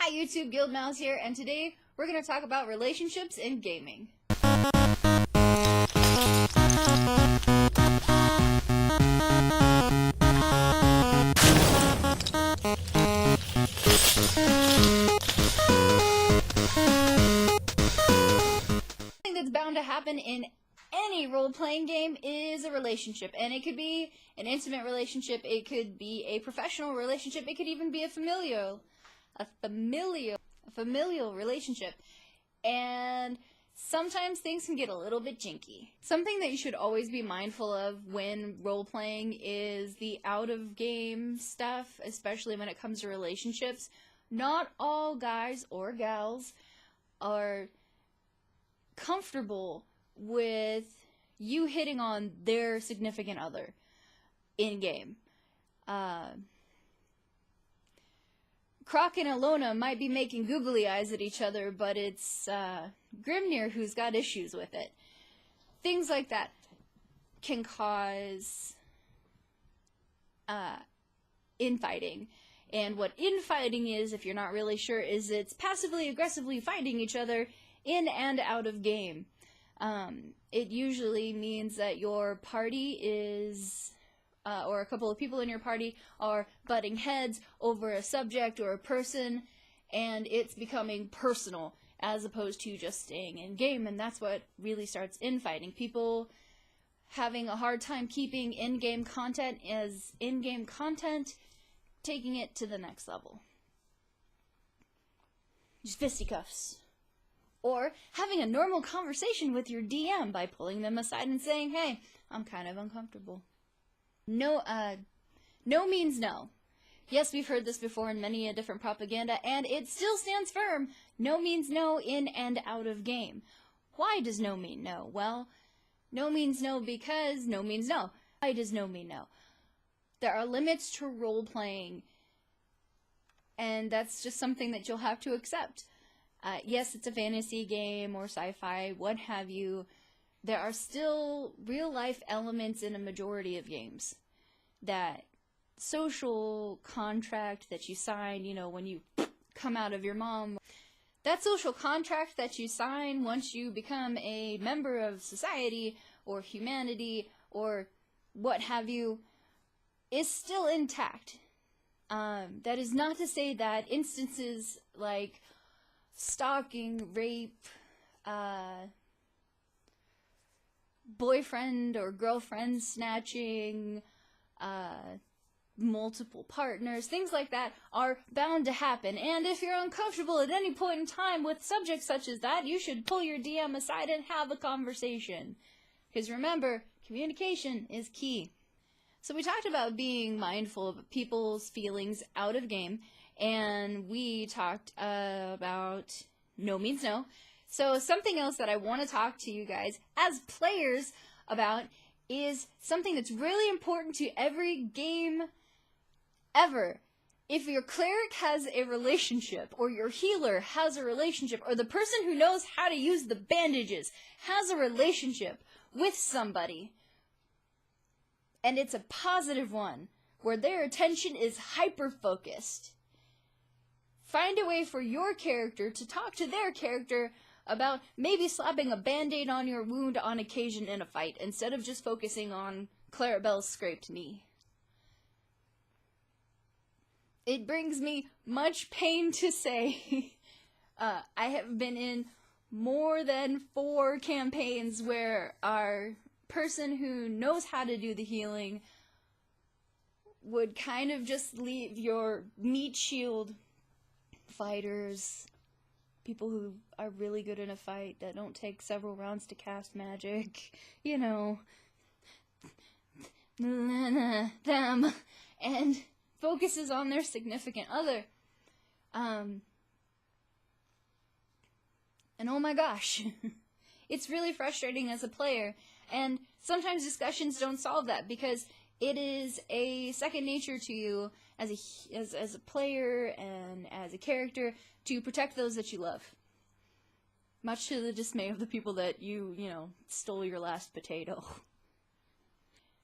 Hi YouTube, Guild Mouse here, and today we're going to talk about relationships in gaming. Something that's bound to happen in any role-playing game is a relationship, and it could be an intimate relationship, it could be a professional relationship, it could even be a familial relationship. And sometimes things can get a little bit jinky. Something that you should always be mindful of when role-playing is the out-of-game stuff, especially when it comes to relationships. Not all guys or gals are comfortable with you hitting on their significant other in-game. Croc and Alona might be making googly eyes at each other, but it's Grimnir who's got issues with it. Things like that can cause infighting. And what infighting is, if you're not really sure, is it's passively aggressively fighting each other in and out of game. It usually means that your party is, or a couple of people in your party are butting heads over a subject or a person, and it's becoming personal as opposed to just staying in game, and that's what really starts infighting. People having a hard time keeping in-game content as in-game content, taking it to the next level. Just fisticuffs. Or having a normal conversation with your DM by pulling them aside and saying, hey, I'm kind of uncomfortable. No means no. Yes, we've heard this before in many a different propaganda, and it still stands firm. No means no in and out of game. Why does no mean no? Well, no means no because no means no. Why does no mean no? There are limits to role-playing, and that's just something that you'll have to accept. Yes, it's a fantasy game or sci-fi, what have you. There are still real-life elements in a majority of games. That social contract that you sign, you know, when you come out of your mom. That social contract that you sign once you become a member of society or humanity or what have you is still intact. That is not to say that instances like stalking, rape, boyfriend or girlfriend snatching, multiple partners, things like that are bound to happen. And if you're uncomfortable at any point in time with subjects such as that, you should pull your DM aside and have a conversation. Because remember, communication is key. So we talked about being mindful of people's feelings out of game, and we talked about no means no. So something else that I want to talk to you guys as players about is something that's really important to every game ever. If your cleric has a relationship, or your healer has a relationship, or the person who knows how to use the bandages has a relationship with somebody, and it's a positive one, where their attention is hyper-focused, find a way for your character to talk to their character about maybe slapping a band-aid on your wound on occasion in a fight, instead of just focusing on Clarabelle's scraped knee. It brings me much pain to say, I have been in more than 4 campaigns where our person who knows how to do the healing would kind of just leave your meat shield fighters, people who are really good in a fight that don't take several rounds to cast magic, you know, them, and focuses on their significant other. And oh my gosh, it's really frustrating as a player, and sometimes discussions don't solve that because it is a second nature to you as a player and as a character to protect those that you love. Much to the dismay of the people that you know, stole your last potato.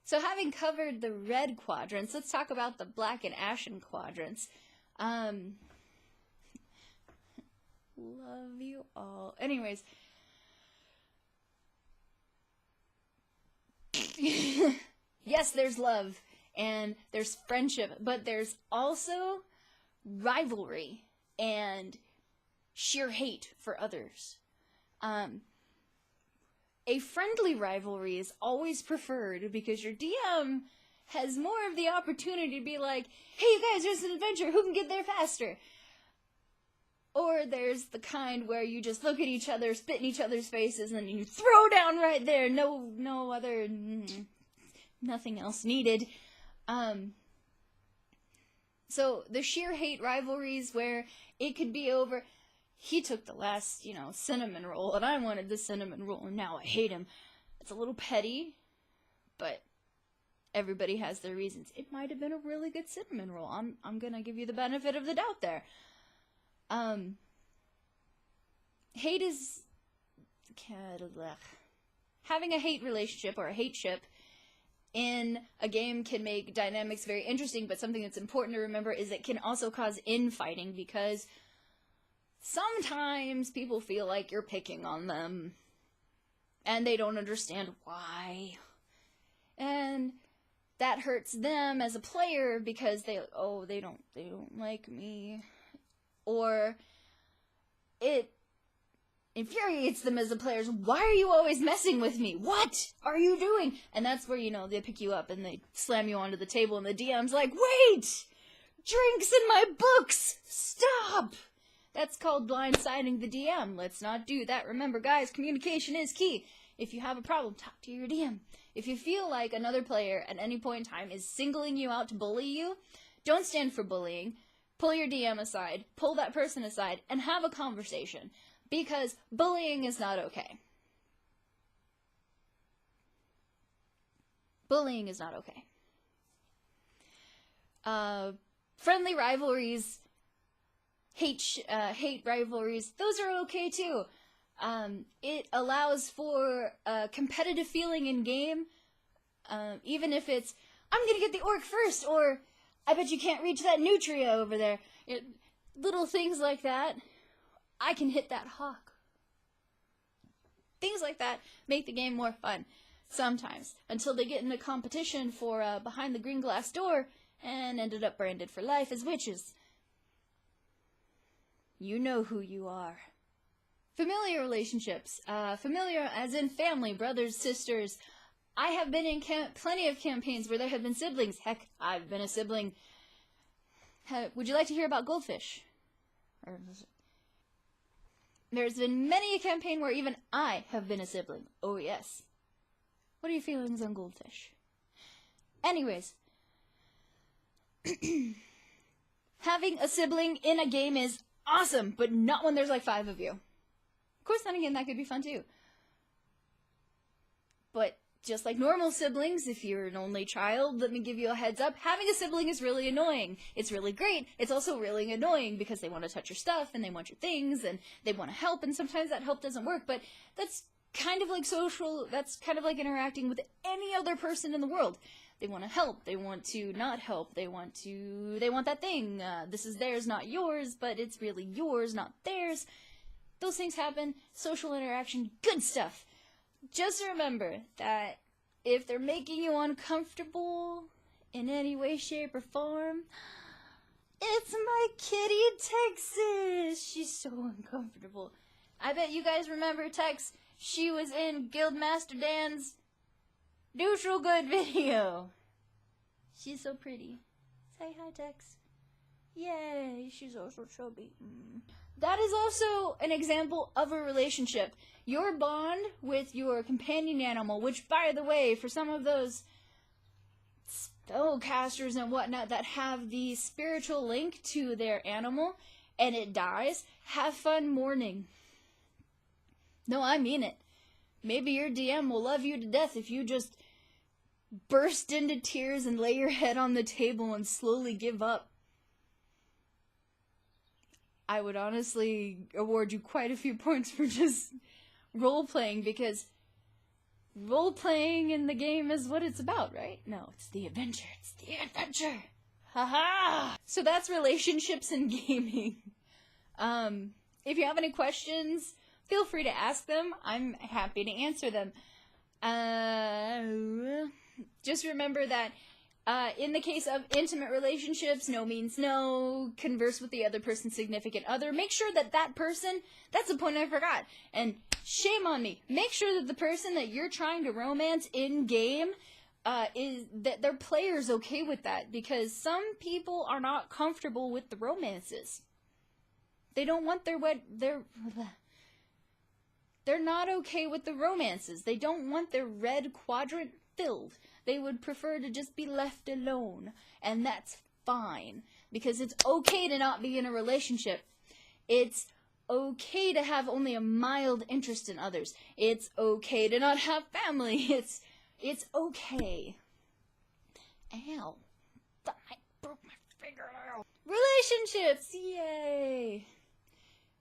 So having covered the red quadrants, let's talk about the black and ashen quadrants. Love you all. Anyways. Yes, there's love and there's friendship, but there's also rivalry and sheer hate for others. A friendly rivalry is always preferred because your DM has more of the opportunity to be like, hey, you guys, there's an adventure, who can get there faster? Or there's the kind where you just look at each other, spit in each other's faces, and you throw down right there. No other, nothing else needed. So the sheer hate rivalries where it could be over, he took the last, cinnamon roll, and I wanted the cinnamon roll, and now I hate him. It's a little petty, but everybody has their reasons. It might have been a really good cinnamon roll. I'm gonna give you the benefit of the doubt there. Hate is... having a hate relationship or a hate ship in a game can make dynamics very interesting, but something that's important to remember is it can also cause infighting because sometimes people feel like you're picking on them and they don't understand why. And that hurts them as a player because they don't like me. Or it infuriates them as a player. Why are you always messing with me? What are you doing? And that's where, they pick you up and they slam you onto the table and the DM's like, wait! Drinks in my books! Stop! That's called blindsiding the DM. Let's not do that. Remember, guys, communication is key. If you have a problem, talk to your DM. If you feel like another player at any point in time is singling you out to bully you, don't stand for bullying. Pull your DM aside, pull that person aside, and have a conversation. Because bullying is not okay. Bullying is not okay. Friendly rivalries, hate rivalries, those are okay too. It allows for a competitive feeling in game, even if it's, I'm gonna get the orc first, or I bet you can't reach that nutria over there. Little things like that. I can hit that hawk. Things like that make the game more fun. Sometimes. Until they get in a competition for behind the green glass door and ended up branded for life as witches. You know who you are. Familiar relationships. Familiar as in family, brothers, sisters. I have been in plenty of campaigns where there have been siblings. Heck, I've been a sibling. Would you like to hear about goldfish? There's been many a campaign where even I have been a sibling. Oh yes. What are your feelings on goldfish? Anyways. Having a sibling in a game is awesome, but not when there's like 5 of you. Of course, then again, that could be fun too. But just like normal siblings, if you're an only child, let me give you a heads up, having a sibling is really annoying. It's really great. It's also really annoying because they want to touch your stuff and they want your things and they want to help, and sometimes that help doesn't work, but that's kind of like that's kind of like interacting with any other person in the world. They want to help, they want to not help, they want that thing. This is theirs, not yours, but it's really yours, not theirs. Those things happen. Social interaction, good stuff. Just remember that if they're making you uncomfortable in any way, shape, or form, it's my kitty Texas. She's so uncomfortable. I bet you guys remember Tex. She was in Guildmaster Dan's Neutral Good video. She's so pretty. Say hi, Tex. Yay, she's also chubby. That is also an example of a relationship. Your bond with your companion animal, which, by the way, for some of those spellcasters and whatnot that have the spiritual link to their animal, and it dies, have fun mourning. No, I mean it. Maybe your DM will love you to death if you just burst into tears and lay your head on the table and slowly give up. I would honestly award you quite a few points for just role-playing, because role-playing in the game is what it's about, right? No, it's the adventure. It's the adventure. Haha! So that's relationships and gaming. If you have any questions, feel free to ask them. I'm happy to answer them. Just remember that in the case of intimate relationships, no means no. Converse with the other person's significant other. Make sure that that person, that's the point I forgot. And shame on me. Make sure that the person that you're trying to romance in-game is that their player's okay with that. Because some people are not comfortable with the romances. They don't want they're not okay with the romances. They don't want their red quadrant filled. They would prefer to just be left alone. And that's fine. Because it's okay to not be in a relationship. It's okay to have only a mild interest in others. It's okay to not have family. It's okay. Ow. I broke my fingernail. Relationships! Yay!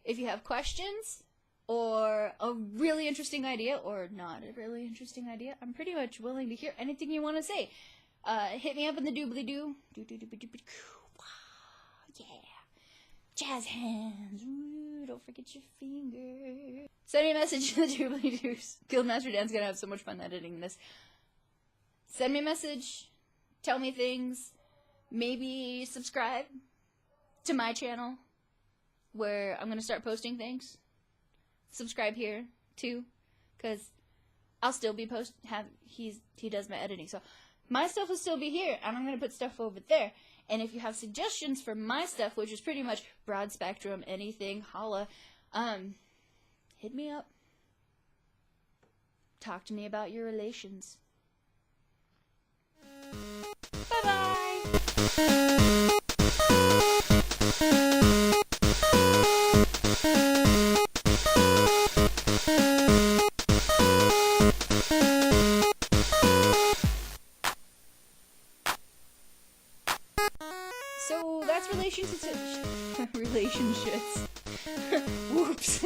If you have questions, or a really interesting idea, or not a really interesting idea, I'm pretty much willing to hear anything you want to say. Hit me up in the doobly-doo. Yeah. Jazz hands. Ooh, don't forget your finger. Send me a message in the doobly-doos. Guildmaster Dan's gonna have so much fun editing this. Send me a message. Tell me things. Maybe subscribe to my channel, where I'm gonna start posting things. Subscribe here too, because I'll still be he does my editing, so my stuff will still be here, and I'm gonna put stuff over there. And if you have suggestions for my stuff, which is pretty much broad spectrum, anything, holla, hit me up. Talk to me about your relations. Bye bye. So that's relationships. Whoops.